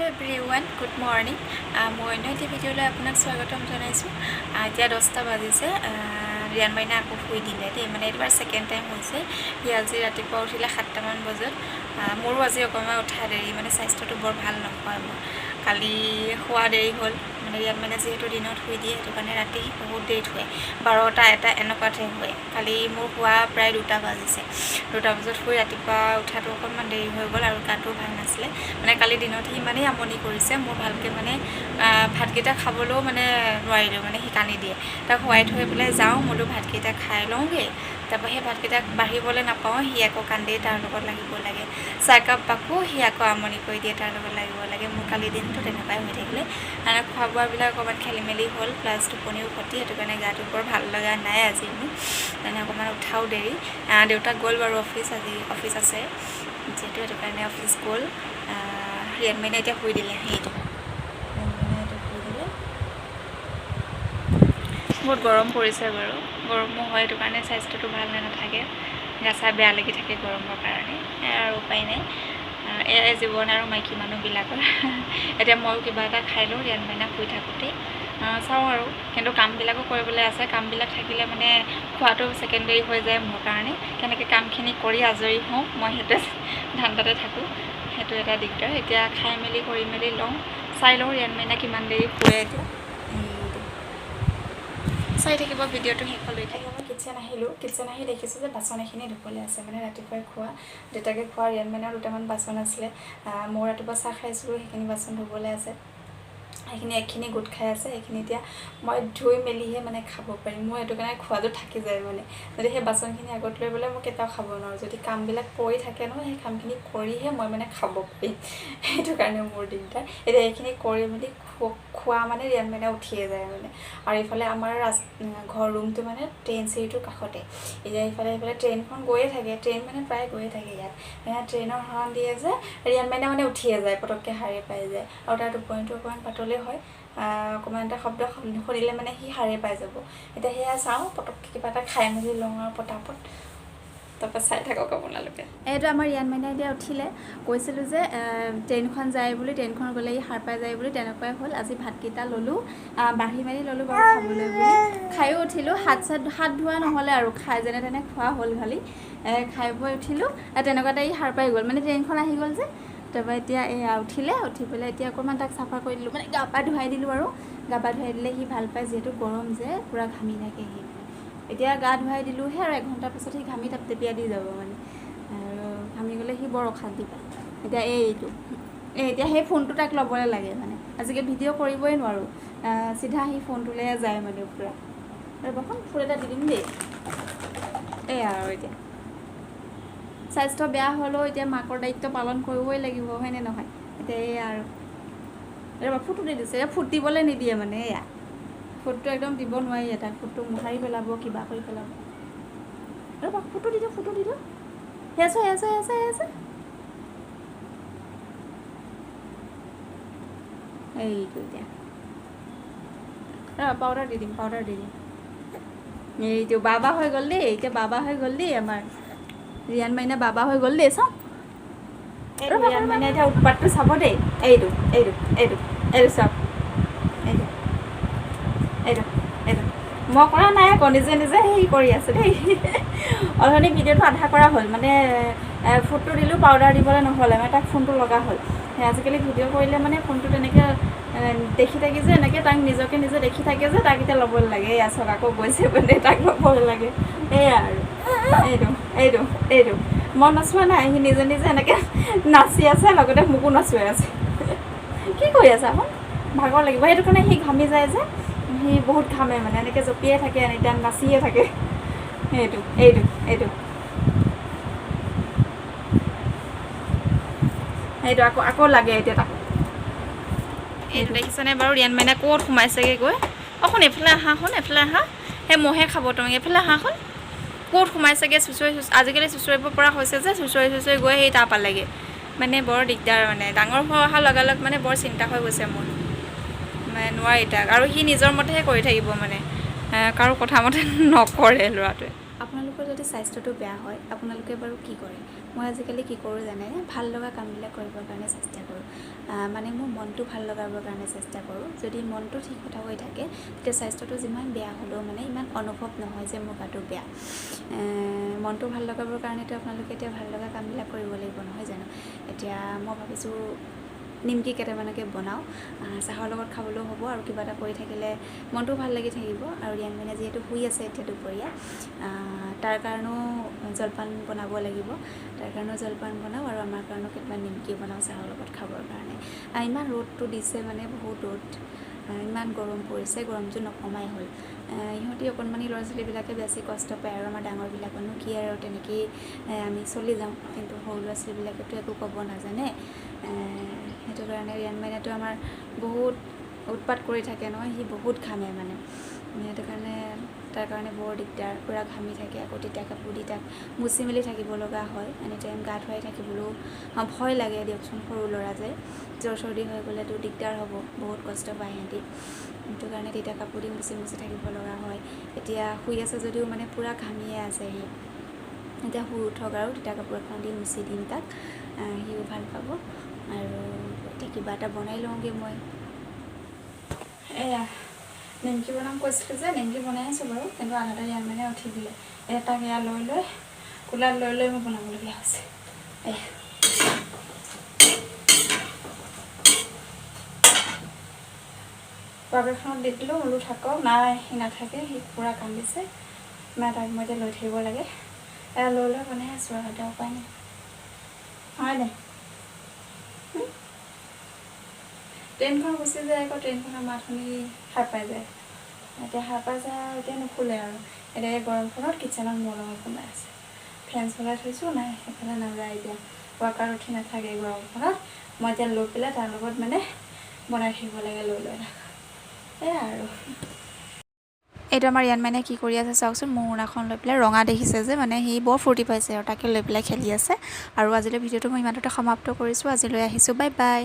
Hello everyone good morning मैं ये video आपको स्वागतम जानाइছো এতিয়া 10টা বাজিছে ৰিয়ান মাইনা আকৌ শুই দিলে দেই মানে এবাৰ সেকেন্ড টাইম হৈছে ই আজি ৰাতিপুৱা উঠিলে 7টা মান বজাত মোৰো আজি অকমান উঠা দেৰি মানে স্বাস্থ্যটো বৰ ভাল নহয় মোৰ কালি খোৱা দেৰি হ'ল মানে ৰিয়ান মাইনা যেহেতু দিনত শুই দিয়ে সেইটো কাৰণে ৰাতি বহুত দেৰি হয় 12টা এটা এনেকুৱাতে হয় কালি মোৰ খোৱা প্ৰায় 2টা বাজিছে 2টা বজাত শুই ৰাতিপুৱা উঠাটো অকমান দেৰি হৈ গ'ল আৰু গাটো ভাল নাছিলে মানে কালি দিনত হি মানে আমনি কৰিছে মোৰ ভালকে মানে ভাতকেইটা খাবলৈও মানে নোৱাৰিলো মানে হি কানি দিয়ে তাক হোৱাই থৈ পেলাই যাওঁ মলো ভাতকেইটা খাই লওঁগে তাৰপৰা হে ভাতকেইটা বাঢ়িবলৈ নাপাওঁ হি আকৌ কান্দে তাৰ লগত লাগিব লাগে চাকাপ পাকো হি আকৌ আমনি কৰি দিয়ে তাৰ লগত লাগিব লাগে মোৰ কালি দিনটো তেনেকুৱাই হৈ থাকিলে আৰু খোৱা বোৱাবিলাক অকমান খেলিমেলি হ'ল প্লাছ টোপনিও ক্ষতি সেইটো কাৰণে গাটো বৰ ভাল লগা নাই আজি মোৰ মানে অকমান উঠাও দেৰি দেউতা গ'ল বাৰু অফিচ আজি অফিচ আছে যেটো সেইটো কাৰণে অফিচ গ'ল ৰিয়ান মাইনা এতিয়া শুই দিলে সেইটো বহুত গৰম পৰিছে বাৰু গৰমো হয় সেইটো কাৰণে স্বাস্থ্যটো ভাল নাথাকে গাছা বেয়া লাগি থাকে গৰমৰ কাৰণে আৰু উপায় নাই এই জীৱন আৰু মাইকী মানুহবিলাকৰ এতিয়া ময়ো কিবা এটা খাই লওঁ ৰিয়ান মাইনা শুই থাকোঁতে চাওঁ আৰু কিন্তু কামবিলাকো কৰিবলৈ আছে কামবিলাক থাকিলে মানে খোৱাটো সেকেন্ডাৰী হৈ যায় মোৰ কাৰণে কেনেকৈ কামখিনি কৰি আজৰি হওঁ মই সেইটো ধান্দাতে থাকোঁ সেইটো এটা দিগদাৰ এতিয়া খাই মেলি কৰি মেলি লওঁ চাই লওঁ ৰিয়ান মাইনা কিমান দেৰি শুৱে এতিয়া চাই থাকিব ভিডিঅ'টো শেষলৈকে মই কিচেন আহি দেখিছোঁ যে বাচন এখিনি ধুবলৈ আছে মানে ৰাতিপুৱাই খোৱা দেউতাকে খোৱা ৰিয়ান মাইনাৰ দুটামান বাচন আছিলে মই ৰাতিপুৱা চাহ খাইছিলোঁ সেইখিনি বাচন ধুবলৈ আছে এইখিনি গোট খাই আছে এইখিনি এতিয়া মই ধুই মেলিহে মানে খাব পাৰিম মই এটো কাৰণে খোৱাটো থাকি যায় মানে যদি সেই বাচনখিনি আগত লৈ বলে মই কেটাও খাব নোৱাৰো যদি কামবিলাক পৰি থাকে ন সেই কামখিনি কৰিহে মই মানে খাব পাৰিম এটো কাৰণে মোৰ দিনটা এতিয়া এইখিনি কৰি মেলি খোৱা মানে ৰিয়ান মাইনা উঠিয়ে যায় মানে আৰু ইফালে আমাৰ ঘৰ ৰুমটো মানে ট্ৰেইন চিৰিটোৰ কাষতে এতিয়া ইফালে ট্ৰেইনখন গৈয়ে থাকে ট্ৰেইন মানে প্ৰায় গৈয়ে থাকে ইয়াত ট্ৰেইনৰ হৰ্ণ দিয়ে যে ৰিয়ান মাইনা মানে উঠিয়ে যায় পটককে হাৰে পাই যায় আৰু তাৰ টোপনিটো অকমান পাতলে হয় অকমান এটা শব্দ শুনিলে মানে হি হাৰে পাই যাব এটা হেয়া চাওঁ পটককে কিবা এটা খাই মেলি লওঁ আৰু পটাপট তাৰপৰা চাই থাকক আপোনালোকে এইটো আমাৰ ৰিয়ান মাইনা এতিয়া উঠিলে কৈছিলোঁ যে ট্ৰেইনখন যায় বুলি ট্ৰেইনখন গ'লে ই সাৰ পাই যায় বুলি তেনেকুৱাই হ'ল আজি ভাতকেইটা ল'লোঁ বাঢ়ি মেলি ল'লোঁ বাৰু খাবলৈ বুলি খায়ো উঠিলোঁ হাত ধোৱা নহ'লে আৰু খাই যেনে তেনে খোৱা হ'ল খালি খাই বৈ উঠিলোঁ তেনেকুৱাতে ই সাৰ পাই গ'ল মানে ট্ৰেইনখন আহি গ'ল যে তাৰপৰা এতিয়া উঠিলে উঠি পেলাই এতিয়া অকণমান তাক চাফা কৰি দিলোঁ মানে গা পা ধুৱাই দিলোঁ আৰু গা পা ধুৱাই দিলে সি ভাল পায় যিহেতু গৰম যে পূৰা ঘামি থাকে সি এতিয়া গা ধুৱাই দিলোঁহে আৰু 1 ঘণ্টাৰ পিছত সি ঘামি টেপিয়া দি যাব মানে আৰু ঘামি গ'লে সি বৰ অশান্তি পায় এতিয়া এতিয়া সেই ফোনটো তাক ল'বলৈ লাগে মানে আজিকালি ভিডিঅ' কৰিবই নোৱাৰোঁ চিধা সি ফোনটোলৈ যায় মানে পূৰা আৰু বখন ফুল এটা দি দিম দেই আৰু এতিয়া স্বাস্থ্য বেয়া হ'লেও এতিয়া মাকৰ দায়িত্ব পালন কৰিবই লাগিব হয়নে নহয় এতিয়া আৰু ফুটো দি দিছে ফুট দিবলৈ নিদিয়ে মানে ফুটটো একদম দিব নোৱাৰি এটা ফুটটো মোহাৰি পেলাব কিবা কৰি পেলাব আৰু ফুটো দি দিওঁ হেছে এইটো এতিয়া পাউডাৰ দি দিম এইটো বাবা হৈ গ'ল দেই এতিয়া বাবা হৈ গ'ল দেই আমাৰ ৰিয়ান মাইনা বাবা হৈ গ'ল দেই চাওঁ ৰিয়ান মাইনা এতিয়া উৎপাতটো চাব দেই এইটো চাওক এইটো মই কৰা নাই আকৌ নিজে হেৰি কৰি আছে দেই অলৰেডি ভিডিঅ'টো আধা কৰা হ'ল মানে ফুটটো দিলোঁ পাউডাৰ দিবলৈ নহ'লে মানে তাক ফোনটো লগা হ'ল আজিকালি ভিডিঅ' কৰিলে মানে ফোনটো তেনেকৈ দেখি থাকি যে এনেকৈ তাক নিজকে নিজে দেখি থাকে যে তাক এতিয়া ল'বলৈ লাগে চাওক আকৌ গৈছে মানে তাক ল'বলৈ লাগে আৰু এইটো মই নচোৱা নাই সি নিজে এনেকৈ নাচি আছে লগতে মোকো নচুৱাই আছে কি কৰি আছে আকৌ ভাগৰ লাগিব সেইটো কাৰণে সি ঘামি যায় যে সি বহুত ঘামে মানে এনেকৈ জঁপিয়াই থাকে এনিটাইম নাচিয়ে থাকে এইটো আকৌ লাগে এতিয়া তাক এইটো দেখিছেনে বাৰু ৰিয়ান মাইনা ক'ত সোমাইছেগৈ গৈ অকণ এইফালে আহা সেই মহে খাব তুমি এইফালে আহাখন ক'ত সোমাইছেগৈ আজিকালি চুঁচৰিব পৰা হৈছে যে চুঁচৰি গৈ সেই তাৰ পালেগৈ মানে বৰ দিগদাৰ মানে ডাঙৰ হৈ অহাৰ লগে লগে মানে বৰ চিন্তা হৈ গৈছে মোৰ মানে নোৱাৰি তাক আৰু সি নিজৰ মতেহে কৰি থাকিব মানে কাৰো কথা মতে নকৰে ল'ৰাটোৱে আপোনালোকৰ যদি স্বাস্থ্যটো বেয়া হয় আপোনালোকে বাৰু কি কৰে? মই আজিকালি কি কৰোঁ জানে, ভাল লগা কামবিলাক কৰিবৰ কাৰণে চেষ্টা কৰোঁ। মানে মোৰ মনটো ভাল লগাবৰ কাৰণে চেষ্টা কৰোঁ। যদি মনটো ঠিক কথা হৈ থাকে তেতিয়া স্বাস্থ্যটো যিমান বেয়া হ'লেও মানে ইমান অনুভৱ নহয় যে মোৰ গাটো বেয়া। মনটো ভাল লগাবৰ কাৰণেতো আপোনালোকে এতিয়া ভাল লগা কামবিলাক কৰিব লাগিব নহয় জানো? এতিয়া মই ভাবিছোঁ নিমকি কেইটামানকে বনাওঁ, চাহৰ লগত খাবলৈও হ'ব আৰু কিবা এটা কৰি থাকিলে মনটো ভাল লাগি থাকিব। আৰু ৰিয়ান মানে যিহেতু শুই আছে এতিয়া দুপৰীয়া, তাৰ কাৰণেও জলপান বনাব লাগিব। তাৰ কাৰণেও জলপান বনাওঁ আৰু আমাৰ কাৰণেও কেইটামান নিমকি বনাওঁ চাহৰ লগত খাবৰ কাৰণে। ইমান ৰ'দটো দিছে মানে বহুত ৰ'দ, ইমান গৰম পৰিছে, গৰমটো নকমাই হ'ল। ইহঁতি অকণমানি ল'ৰা ছোৱালীবিলাকে বেছি কষ্ট পায় আৰু আমাৰ ডাঙৰবিলাকনো কি আৰু তেনেকেই আমি চলি যাওঁ। কিন্তু সৰু ল'ৰা ছোৱালীবিলাকেতো একো ক'ব নাজানে। সেইটো কাৰণে ৰিয়ান মাইনাটো আমাৰ বহুত উৎপাত কৰি থাকে নহয়, সি বহুত ঘামে মানে। সেইটো কাৰণে তাৰ কাৰণে বৰ দিগদাৰ, পূৰা ঘামি থাকে। আকৌ তিতা কাপোৰ দি তাক মুচি মেলি থাকিব লগা হয়। এনি টাইম গা ধুৱাই থাকিবলৈও ভয় লাগে দিয়কচোন, সৰু ল'ৰা যে জ্বৰ চৰ্দি হৈ গ'লেতো দিগদাৰ হ'ব, বহুত কষ্ট পায় সিহঁতি। সেইটো কাৰণে তিতা কাপোৰ দি মুচি থাকিব লগা হয়। এতিয়া শুই আছে যদিও মানে পূৰা ঘামিয়ে আছে সি। এতিয়া শুই উঠক আৰু তিতা কাপোৰ এখন দি মুচি দিম তাক, সিও ভাল পাব। আৰু এতিয়া কিবা এটা বনাই লওঁগৈ মই। এয়া নিমকি বনাম কৈছিলোঁ যে নিমকি বনাই আছোঁ বাৰু, কিন্তু আধাতে ৰিয়ান মানে উঠি দিলে। তাক এয়া লৈ কোলাত লৈ মই বনাবলগীয়া হৈছে। এয়া বাগৰখনত দি দিলোঁ, বোলো থাকক। নাই সি নাথাকে, সি পূৰা কান্দিছে। তাক মই এতিয়া লৈ থাকিব লাগে। এয়া লৈ বনাই আছোঁ আৰু এতিয়া উপায় নাই, হয় নাই? ট্ৰেইনখন গুচি যায়, আকৌ ট্ৰেইনখনৰ মাত শুনি সাৰ পাই যায়। এতিয়া সাৰ পাই যায় আৰু এতিয়া নুশুলে আৰু। এতিয়া এই গৰমখনত কিটচেনত মোৰ লগত সোমাই আছে। ফেন চলাই থৈছোঁ, নাই সেইফালে নাযায় এতিয়া। ৱাকাৰ উঠি নাথাকে গৰমখনত। মই এতিয়া লৈ পেলাই তাৰ লগত মানে বনাই থাকিব লাগে লৈ তাক। এয়া আৰু এইটো আমাৰ ৰিয়ান মানে কি কৰি আছে চাওকচোন, মোনাখন লৈ পেলাই ৰঙা দেখিছে যে মানে সি বৰ ফূৰ্তি পাইছে আৰু তাকে লৈ পেলাই খেলি আছে। আৰু আজিলৈ ভিডিঅ'টো মই ইমানতে সমাপ্ত কৰিছোঁ। আজিলৈ আহিছোঁ, বাই বাই।